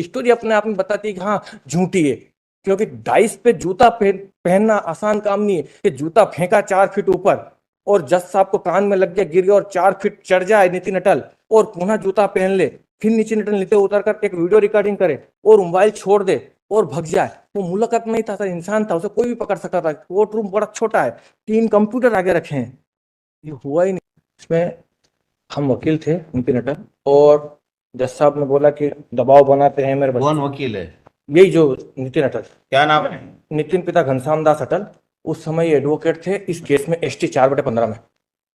Story अपने आप में बताती है कि हाँ झूठी है, क्योंकि डाइस पे जूता पहनना आसान काम नहीं है कि जूता फेंका 4 फीट ऊपर और जज साहब को कान में लग गया, गिर गया और 4 फीट चढ़ जाए नितिन अटल और पुनः जूता पहन ले, फिर नितिन अटल नीचे उतर कर एक वीडियो रिकॉर्डिंग करे और मोबाइल छोड़ दे और भग जाए। वो मुलाकात नहीं था सर, इंसान था, उसे कोई भी पकड़ सकता था। कोर्ट रूम बड़ा छोटा है, 3 कंप्यूटर आगे रखे हैं, ये हुआ ही नहीं। इसमें हम वकील थे नितिन अटल, और जज साहब ने बोला कि दबाव बनाते हैं मेरे बच्चे। कौन वकील है? यही जो नितिन अटल, क्या नाम है? नितिन पिता घनश्याम दास अटल, उस समय ये एडवोकेट थे इस केस में ST 4/15 में।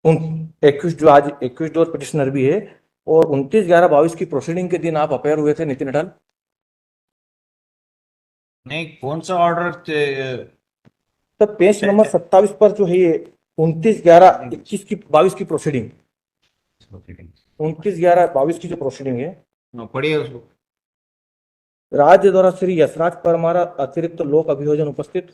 उन 21 जो आज 21 और पिटिशनर भी है, और 29/11/22 की प्रोसीडिंग के दिन आप अपेयर हुए थे नितिन अटल। नहीं, कौन सा ऑर्डर? तब पेज नंबर 27 पर जो है ये 29/11/21 की 22 की प्रोसीडिंग, 29/11/22 की जो प्रोसीडिंग है, पढ़िए उसको। राज्य द्वारा श्री यशराज परमारा अतिरिक्त लोक अभियोजन उपस्थित,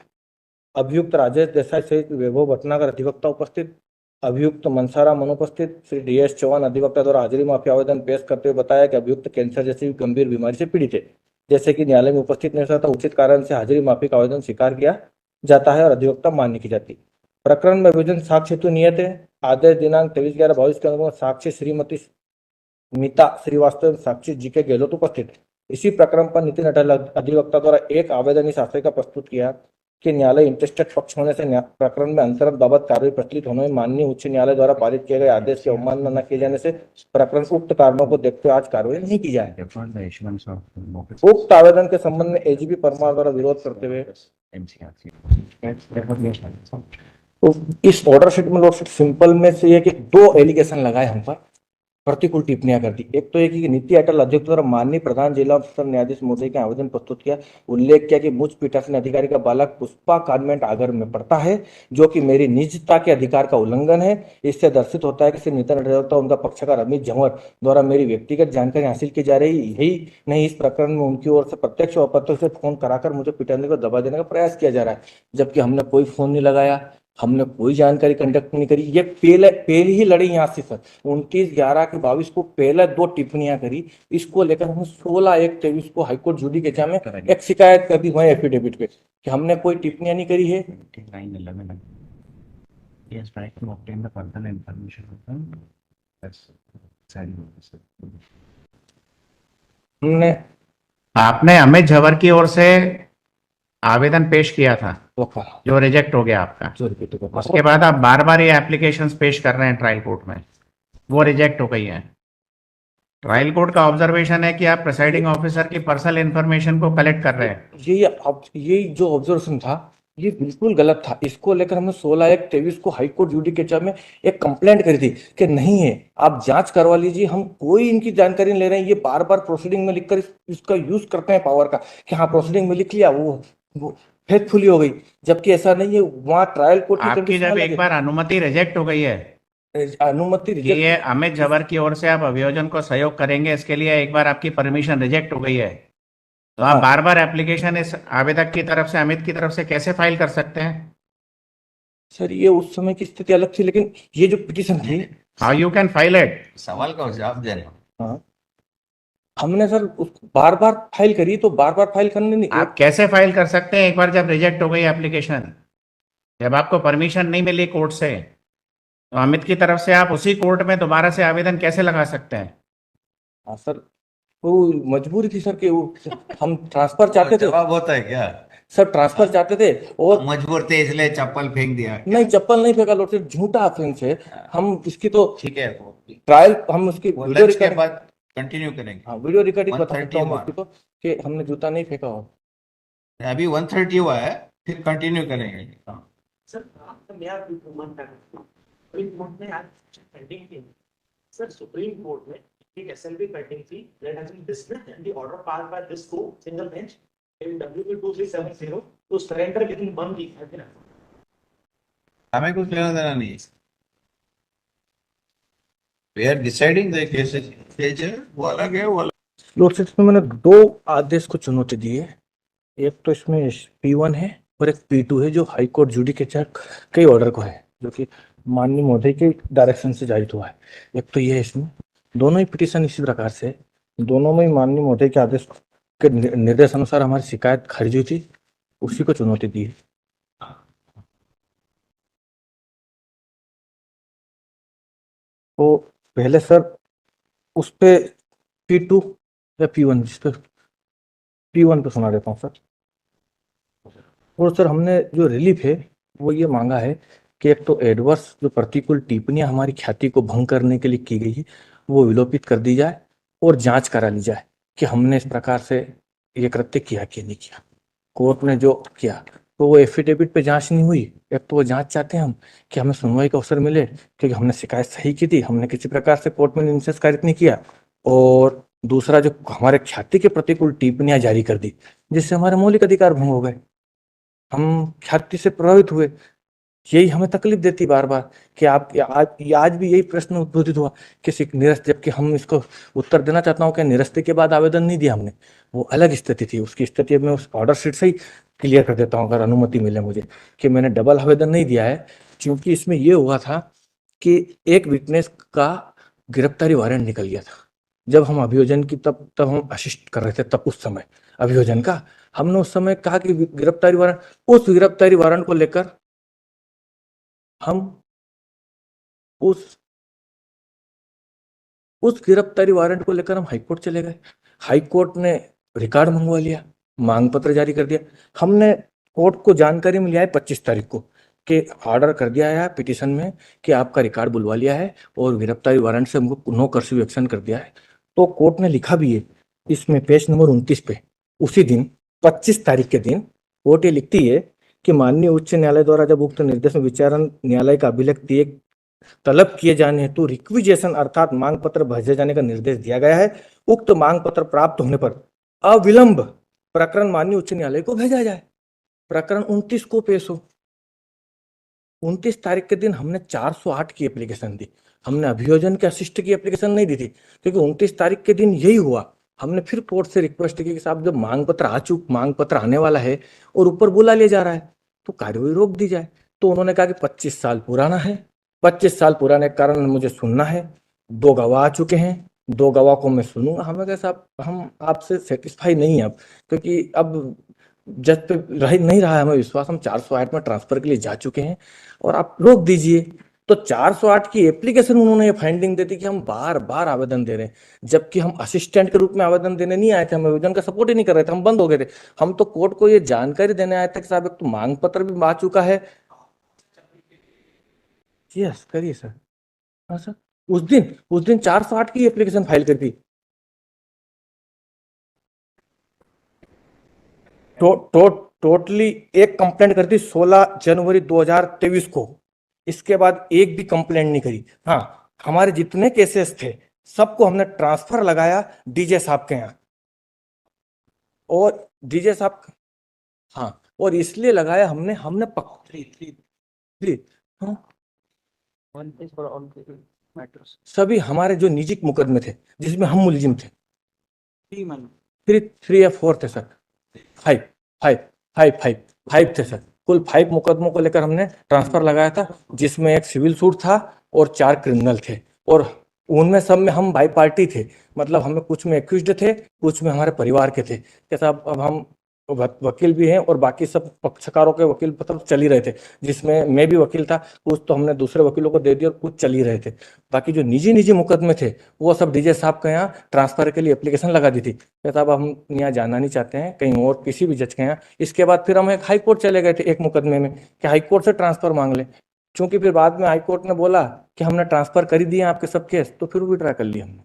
अभियुक्त राजेश देसाई सहित वैभव भटनागर अधिवक्ता उपस्थित, अभियुक्त मनसाराम अनुपस्थित। श्री DS चौहान अधिवक्ता द्वारा हाजिरी माफी आवेदन पेश करते हुए बताया कि अभियुक्त कैंसर जैसी गंभीर बीमारी से पीड़ित है, जैसे कि न्यायालय में उपस्थित नहीं था, उचित कारण से हाजिरी माफी का आवेदन स्वीकार किया जाता है और अधिवक्ता मान्य की जाती। प्रकरण में अभियोजन साक्ष्य हेतु नियत है। आदेश दिनांक 23/11/22 के अनुसार साक्षी श्रीमती मीता श्रीवास्तव, साक्षी GK गहलोत उपस्थित। इसी प्रकरण पर नितिन अटल अधिवक्ता द्वारा एक आवेदन इस आशय का प्रस्तुत किया कि न्यायालय इंटरेस्टेड पक्ष होने से प्रकरण में अंतरण बाबत कार्रवाई प्रचलित होने में माननीय उच्च न्यायालय द्वारा पारित किए गए आदेश की अवमानना न किए जाने से प्रकरण उक्त कारणों को देखते हुए आज कार्रवाई नहीं की जाए। उक्त आवेदन के संबंध में AGP परमार द्वारा विरोध करते हुए तो इस ऑर्डर शीट में लॉर्डशिप सिंपल में से ये कि 2 एलिगेशन लगाए हम पर, प्रतिकूल टिप्पणियां कर दी। एक तो ये कि नीति अटल अध्यक्ष द्वारा माननीय प्रधान जिला अफसर न्यायाधीश महोदय के आवेदन प्रस्तुत किया, उल्लेख किया कि मुझ पीठासीन अधिकारी का बालक पुष्पा कॉन्वेंट आगर में पढ़ता है, जो कि मेरी निजता के अधिकार का उल्लंघन है। इससे दर्शित होता है कि श्री नितिन अटल उनका पक्षकार अमित झंवर द्वारा मेरी व्यक्तिगत जानकारी हासिल की जा रही, यही नहीं इस प्रकरण में उनकी ओर से प्रत्यक्ष और अप्रत्यक्ष से फोन कराकर मुझे पीटाने को दबा देने का प्रयास किया जा रहा है, जबकि हमने कोई फोन नहीं लगाया, हमने कोई जानकारी कंडक्ट नहीं करी। ये पहले ही लड़ी यहाँ से सर 29/11/22 को पहले 2 टिप्पणियां करी। इसको लेकर हम 16/1/23 को हाईकोर्ट जुडिकेचा में एक शिकायत कर दी वही एफिडेविट पे कि हमने कोई टिप्पणियां नहीं करी है। हमने आपने अमित झंवर की ओर से आवेदन पेश किया था जो रिजेक्ट हो गया आपका, उसके बाद आप बार बार ये एप्लीकेशंस पेश कर रहे हैं ट्रायल कोर्ट में, वो रिजेक्ट हो गई है। ट्रायल कोर्ट का ऑब्जर्वेशन है कि आप प्रिसाइडिंग ऑफिसर की पर्सनल इंफॉर्मेशन को कलेक्ट कर रहे हैं। ये जो ऑब्जर्वेशन था ये बिल्कुल गलत था। इसको लेकर हमने 16/1/23 को हाईकोर्ट जुडिकेचा में एक कंप्लेंट करी थी कि नहीं है, आप जांच करवा लीजिए, हम कोई इनकी जानकारी नहीं ले रहे हैं। ये बार बार प्रोसीडिंग में लिखकर इसका यूज करते हैं पावर का कि हाँ प्रोसीडिंग में लिख लिया, वो फेथफुली हो गई, जबकि ऐसा नहीं है। वहाँ ट्रायल कोर्ट आपकी जब एक बार अनुमति रिजेक्ट हो गई है, अनुमति ये अमित झंवर की ओर से आप अभियोजन को सहयोग करेंगे, इसके लिए एक बार आपकी परमिशन रिजेक्ट हो गई है, तो आप बार बार एप्लीकेशन इस आवेदक की तरफ से, अमित की तरफ से कैसे फाइल कर सकते हैं? सर ये उस समय की स्थिति अलग थी, लेकिन ये जो पिटीशन थी, how you can file it? सवाल का जवाब दे रहे हो। हाँ हमने सर बार बार फाइल करी, तो बार बार फाइल करने नहीं। आप कैसे फाइल कर सकते हैं एक बार जब रिजेक्ट हो गई एप्लीकेशन, जब आपको परमिशन नहीं मिली कोर्ट से, तो अमित की तरफ से आप उसी कोर्ट में दोबारा से आवेदन कैसे लगा सकते हैं? हाँ सर वो मजबूरी थी सर कि हम ट्रांसफर चाहते थे। जवाब होता है क्या? सर ट्रांसफर चाहते थे और मजबूर थे इसलिए चप्पल फेंक दिया? नहीं, चप्पल नहीं फेंका लॉर्ड, सिर्फ झूठा ऑफेंस है। हम इसकी तो ठीक है, ट्रायल हम उसकी वीडियो के बाद कंटिन्यू करेंगे। हाँ वीडियो रिकॉर्डिंग बता सकता हूँ उसकी तो कि हमने जूता नहीं फेंका हो। अभी 130 हुआ है, फिर कंटिन्यू करेंगे। सर सुप्रीम कोर्ट में एक SLP पेंडिंग थी, that has been dismissed and the order passed by this court single bench in WP 2370 to surrender within 1 week has been approved. हमें कुछ लेना देना नहीं है। We are deciding the cases, वो अलग है, वो अलग। लॉर्ड इसमें मैंने 2 आदेश को चुनौती दी है। एक तो इसमें P1 है और एक P2 है जो हाई कोर्ट जुडिकेचर कई ऑर्डर को है, जो कि माननीय महोदय के डायरेक्शन से जारी हुआ है। एक तो ये है, इसमें दोनों ही पिटीशन इसी प्रकार से, दोनों में ही माननीय महोदय के आदेश के निर्देशानुसार हमारी शिकायत खारिज हुई थी, उसी को चुनौती दी है। तो पहले सर उस पे P2 या P1, जिस पे P1 पे सुना देता हूँ सर। और सर हमने जो रिलीफ है वो ये मांगा है कि एक तो एडवर्स जो प्रतिकूल टिप्पणियां हमारी ख्याति को भंग करने के लिए की गई है वो विलोपित कर दी जाए और जांच करा ली जाए कि हमने इस प्रकार से ये कृत्य किया कि नहीं किया। कोर्ट ने जो किया तो वो एफिडेविट पे जांच नहीं हुई। एक तो वो जांच चाहते हैं हम कि हमें सुनवाई का अवसर मिले, क्योंकि हमने शिकायत सही की थी, हमने किसी प्रकार से कोर्ट में निंदा कारित नहीं किया। और दूसरा जो हमारे ख्याति के प्रतिकूल टिप्पणियां जारी कर दी जिससे हमारे मौलिक अधिकार भंग हो गए, हम ख्याति से प्रभावित हुए। यही हमें तकलीफ देती बार बार कि आप आज भी यही प्रश्न उद्भूत हुआ कि निरस्त, जबकि हम इसको उत्तर देना चाहता हूँ कि निरस्ती के बाद आवेदन नहीं दिया हमने, वो अलग स्थिति थी। उसकी स्थिति मैं उस ऑर्डर शीट से ही क्लियर कर देता हूँ अगर अनुमति मिले मुझे, कि मैंने डबल आवेदन नहीं दिया है। क्योंकि इसमें ये हुआ था कि एक विटनेस का गिरफ्तारी वारंट निकल गया था जब हम अभियोजन की तब हम असिस्ट कर रहे थे, तब उस समय अभियोजन का हमने उस समय कहा कि गिरफ्तारी वारंट, उस गिरफ्तारी वारंट को लेकर हम उस गिरफ्तारी वारंट को लेकर हम हाईकोर्ट चले गए। हाईकोर्ट ने रिकॉर्ड मंगवा लिया, मांग पत्र जारी कर दिया। हमने कोर्ट को जानकारी में लिया है 25 तारीख को कि ऑर्डर कर दिया है पिटीशन में कि आपका रिकॉर्ड बुलवा लिया है और गिरफ्तारी वारंट से हमको नो कर्फ्यू एक्शन कर दिया है। तो कोर्ट ने लिखा भी है इसमें पेज नंबर 29 पे, उसी दिन 25 तारीख के दिन कोर्ट ये लिखती है कि माननीय उच्च न्यायालय द्वारा जब उक्त निर्देश में विचारण न्यायालय का अभिलेख दिए तलब किए जाने हेतु रिक्विजेशन अर्थात मांग पत्र भेजे जाने का निर्देश दिया गया है, उक्त मांग पत्र प्राप्त होने पर अविलंब प्रकरण माननीय उच्च न्यायालय को भेजा जाए। प्रकरण 29 को पेश हो। 29 तारीख के दिन हमने 408 की एप्लीकेशन दी, हमने अभियोजन के असिस्ट की एप्लीकेशन नहीं दी थी, क्योंकि 29 तारीख के दिन यही हुआ। हमने फिर कोर्ट से रिक्वेस्ट की कि साहब जब मांग पत्र आने वाला है और ऊपर बुला लिया जा रहा है तो कार्यवाही रोक दी जाए। तो उन्होंने कहा कि 25 साल पुराना है, 25 साल पुराने के कारण मुझे सुनना है, 2 गवाह आ चुके हैं, 2 गवाह को मैं सुनूंगा। हमें कहा साहब हम आपसे सेटिस्फाई नहीं है अब, क्योंकि अब जज पे नहीं रहा है हमें विश्वास, हम 408 में ट्रांसफर के लिए जा चुके हैं और आप रोक दीजिए। तो 408 की एप्लीकेशन उन्होंने ये फाइंडिंग दी थी कि हम बार बार आवेदन दे रहे हैं, जबकि हम असिस्टेंट के रूप में आवेदन देने नहीं आए थे, हम आवेदन का सपोर्ट ही नहीं कर रहे थे, हम बंद हो गए थे। हम तो कोर्ट को ये जानकारी देने आए थे कि साहब एक तो मांग पत्र भी आ चुका है। यस करिए सर। हाँ सर, उस दिन 408 की एप्लीकेशन फाइल कर दी। टोटली एक कंप्लेंट कर दी 16 जनवरी 2023 को, इसके बाद एक भी कंप्लेंट नहीं करी। हाँ, हमारे जितने केसेस थे सबको हमने ट्रांसफर लगाया डीजे साहब के यहाँ, और डीजे साहब, हाँ, और इसलिए लगाया हमने हाँ, सभी हमारे जो निजी मुकदमे थे जिसमें हम मुलजिम थे, 3 या 4 थे सर, 5 थे सर, कुल 5 मुकदमों को लेकर हमने ट्रांसफर लगाया था, जिसमें एक सिविल सूट था और 4 क्रिमिनल थे। और उनमें सब में हम बाई पार्टी थे, मतलब हमें कुछ में एक्यूज्ड थे, कुछ में हमारे परिवार के थे। कैसा अब हम वकील भी हैं और बाकी सब पक्षकारों के वकील मतलब चल ही रहे थे, जिसमें मैं भी वकील था, कुछ तो हमने दूसरे वकीलों को दे दिया और कुछ चल ही रहे थे। बाकी जो निजी मुकदमे थे वो सब डीजे साहब के यहाँ ट्रांसफर के लिए एप्लीकेशन लगा दी थी। साहब हम यहाँ जाना नहीं चाहते हैं कहीं और किसी भी जज के यहाँ। इसके बाद फिर हम एक हाई कोर्ट चले गए थे एक मुकदमे में कि हाई कोर्ट से ट्रांसफर मांग ले, चूंकि फिर बाद में हाई कोर्ट ने बोला कि हमने ट्रांसफर कर ही दिए आपके सब केस, तो फिर विड्रा कर लिया हमने।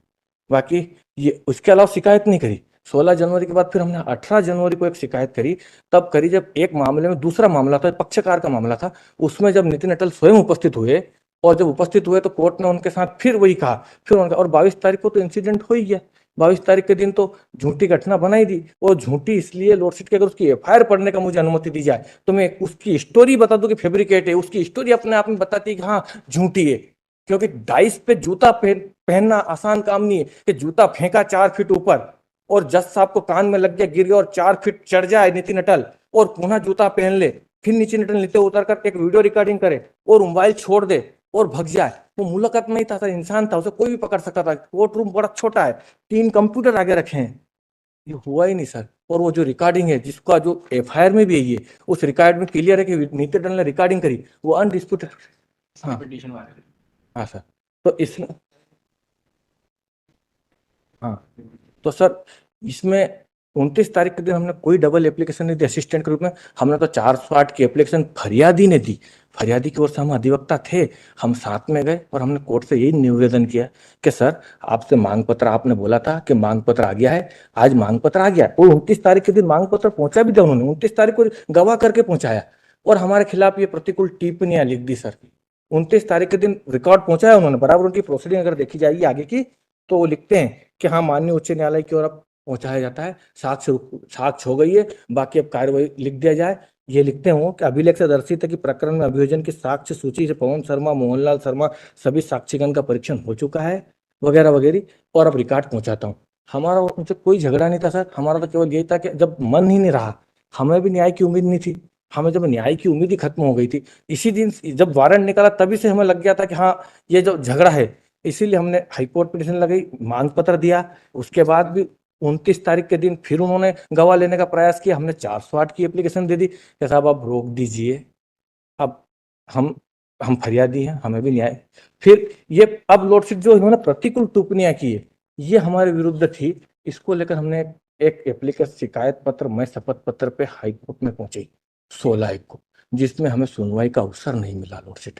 बाकी ये उसके अलावा शिकायत नहीं करी। 16 जनवरी के बाद फिर हमने 18 जनवरी को एक शिकायत करी, तब करी जब एक मामले में, दूसरा मामला था पक्षकार का मामला था, उसमें जब नितिन अटल स्वयं उपस्थित हुए, और जब उपस्थित हुए तो कोर्ट ने उनके साथ फिर वही कहा, फिर उनका, और 22 तारीख को तो इंसिडेंट हो ही गया। 22 तारीख के दिन तो झूठी घटना बनाई दी, और झूठी इसलिए लॉर्डशिप की अगर उसकी एफआईआर पढ़ने का मुझे अनुमति दी जाए तो मैं उसकी स्टोरी बता दूं कि फैब्रिकेट है, उसकी स्टोरी अपने आप में बताती है कि हाँ झूठी है। क्योंकि डाइस पे जूता पहनना आसान काम नहीं है कि जूता फेंका 4 फीट ऊपर और जज साहब को कान में लग गया, गिर गया और 4 फीट चढ़ जाए नितिन अटल, और पुनः जूता पहन ले, फिर नितिन अटल नीचे उतर कर एक वीडियो रिकॉर्डिंग करे और मोबाइल छोड़ दे और भग जाए। वो मुलाकात नहीं था सर, इंसान था, उसे कोई भी पकड़ सकता था। कोर्ट रूम बड़ा छोटा है, 3 कंप्यूटर आगे रखे हैं, ये हुआ ही नहीं सर। और वो जो रिकॉर्डिंग है जिसका जो एफआईआर में भी है, ये उस रिकॉर्ड में क्लियर है कि नीति दंड ने रिकॉर्डिंग करी, वो अनडिस्प्यूटेड। हाँ हाँ सर। तो इसमें हाँ, तो सर इसमें 29 तारीख के दिन हमने कोई डबल एप्लीकेशन नहीं दी असिस्टेंट के रूप में। हमने तो 408 की एप्लीकेशन फरियादी ने दी। फरियादी की ओर से हम अधिवक्ता थे, हम साथ में गए और हमने कोर्ट से यही निवेदन किया कि सर आपसे मांग पत्र, आपने बोला था कि मांग पत्र आ गया है, आज मांग पत्र आ गया है। और 29 तारीख के दिन मांग पत्र पहुंचा भी था उन्होंने, 29 तारीख को गवाह करके पहुंचाया और हमारे खिलाफ ये प्रतिकूल टिप्पणियां लिख दी सर। 29 तारीख के दिन रिकॉर्ड पहुंचाया उन्होंने, बराबर उनकी प्रोसीडिंग अगर देखी जाएगी आगे की तो वो लिखते हैं कि हाँ माननीय उच्च न्यायालय की ओर अब पहुंचाया जाता है, साक्ष्य हो गई है, बाकी अब कार्यवाही लिख दिया जाए। ये लिखते हो कि अभिलेख से दर्शित है कि प्रकरण में अभियोजन की साक्ष्य सूची से पवन शर्मा, मोहनलाल शर्मा सभी साक्षीगण का परीक्षण हो चुका है वगैरह वगैरह, और अब रिकॉर्ड पहुंचाता हूँ। हमारा उनसे कोई झगड़ा नहीं था सर, हमारा तो केवल यही था कि जब मन ही नहीं रहा, हमें भी न्याय की उम्मीद नहीं थी, हमें जब न्याय की उम्मीद ही खत्म हो गई थी, इसी दिन जब वारंट निकाला तभी से हमें लग गया था कि हाँ ये जो झगड़ा है, इसीलिए हमने हाईकोर्ट पिटीशन लगाई, मांग पत्र दिया। उसके बाद भी 29 तारीख के दिन फिर उन्होंने गवाह लेने का प्रयास किया, हमने 408 की एप्लीकेशन दे दी कि साहब आप रोक दीजिए, अब हम फरियादी हैं, हमें भी न्याय। फिर ये अब लॉर्डशिप जो इन्होंने प्रतिकूल टिप्पणियां की है ये हमारे विरुद्ध थी, इसको लेकर हमने एक एप्लीकेशन शिकायत पत्र मैं शपथ पत्र पे हाईकोर्ट में पहुंची 16 को, जिसमें हमें सुनवाई का अवसर नहीं मिला लॉर्डशिप।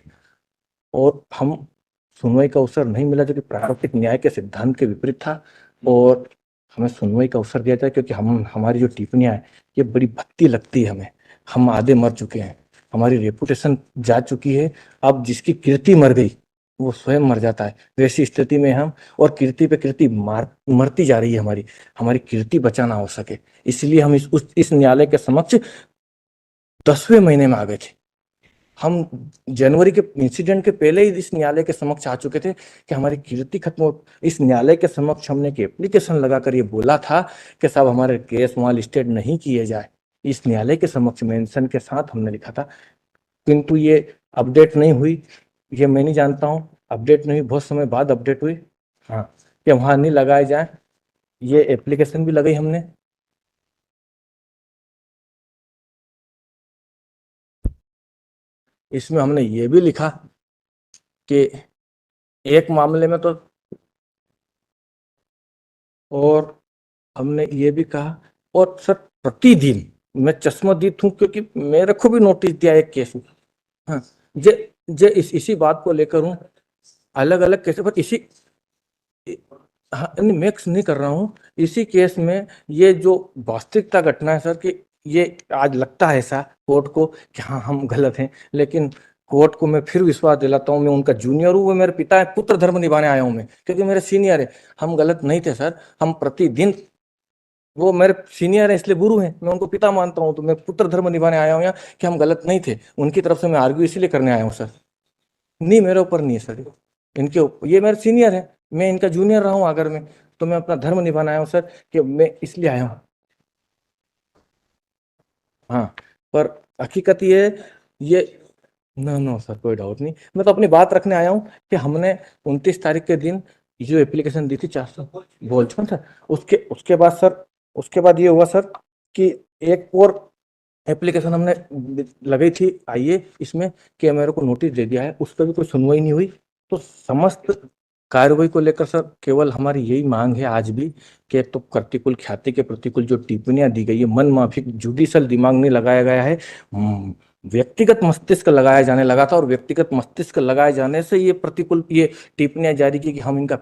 और हम सुनवाई का अवसर नहीं मिला जो कि प्राकृतिक न्याय के सिद्धांत के विपरीत था, और हमें सुनवाई का अवसर दिया जाए क्योंकि हमारी जो टिप्पणियां है ये बड़ी भद्दी लगती है हमें। हम आधे मर चुके हैं, हमारी रेपुटेशन जा चुकी है, अब जिसकी कीर्ति मर गई वो स्वयं मर जाता है, वैसी स्थिति में हम, और कीर्ति पे कीर्ति मरती जा रही है हमारी कीर्ति बचाना हो सके, इसलिए हम इस न्यायालय के समक्ष 10वें महीने में आ गए थे। हम जनवरी के इंसिडेंट के पहले ही इस न्यायालय के समक्ष आ चुके थे कि हमारी कीर्ति खत्म हो। इस न्यायालय के समक्ष हमने एक एप्लीकेशन लगाकर ये बोला था कि साहब हमारे केस वहां लिस्टेड नहीं किए जाए, इस न्यायालय के समक्ष मेंशन के साथ हमने लिखा था, किंतु ये अपडेट नहीं हुई। ये मैं नहीं जानता हूँ, अपडेट नहीं हुई, बहुत समय बाद अपडेट हुई हाँ कि वहां नहीं लगाए जाए। ये एप्लीकेशन भी लगाई हमने। इसमें हमने ये भी लिखा कि एक मामले में तो, और हमने ये भी कहा, और सर प्रतिदिन मैं चश्मदीद हूँ क्योंकि मेरे को भी नोटिस दिया एक केस में। हाँ जे इसी बात को लेकर हूँ, अलग अलग केस पर इसी, हाँ मिक्स नहीं कर रहा हूँ, इसी केस में ये जो वास्तविकता घटना है सर कि ये आज लगता है ऐसा कोर्ट को कि हाँ हम गलत हैं, लेकिन कोर्ट को मैं फिर विश्वास दिलाता हूँ, मैं उनका जूनियर हूँ, वो मेरे पिता है, पुत्र धर्म निभाने आया हूँ मैं, क्योंकि मेरे सीनियर है। हम गलत नहीं थे सर, हम प्रतिदिन, वो मेरे सीनियर है इसलिए गुरु हैं, मैं उनको पिता मानता हूँ, तो मैं पुत्र धर्म निभाने आया हूँ यहाँ कि हम गलत नहीं थे। उनकी तरफ से मैं आर्ग्यू इसीलिए करने आया हूँ सर, नहीं मेरे ऊपर नहीं है सर, इनके ऊपर, ये मेरे सीनियर है, मैं इनका जूनियर रहा हूँ अगर मैं, तो मैं अपना धर्म निभाने आया हूँ सर कि मैं इसलिए आया हूँ। हाँ पर हकीकत ये नो सर कोई डाउट नहीं, मैं तो अपनी बात रखने आया हूँ कि हमने 29 तारीख के दिन जो एप्लीकेशन दी थी 400 बोल चुका सर, उसके बाद सर, उसके बाद ये हुआ सर कि एक और एप्लीकेशन हमने लगाई थी आइए इसमें कि मेरे को नोटिस दे दिया है, उस पर भी कोई सुनवाई नहीं हुई। तो समस्त कार्रवाई को लेकर सर केवल हमारी यही मांग है आज भी कि एक तो प्रतिकूल ख्याति के प्रतिकूल जो टिप्पणियां दी गई है, मन माफिक जुडिशल दिमाग नहीं लगाया गया है, व्यक्तिगत मस्तिष्क लगाया जाने लगा था, और व्यक्तिगत मस्तिष्क लगाए जाने से ये प्रतिकूल ये टिप्पणियां जारी की कि हम इनका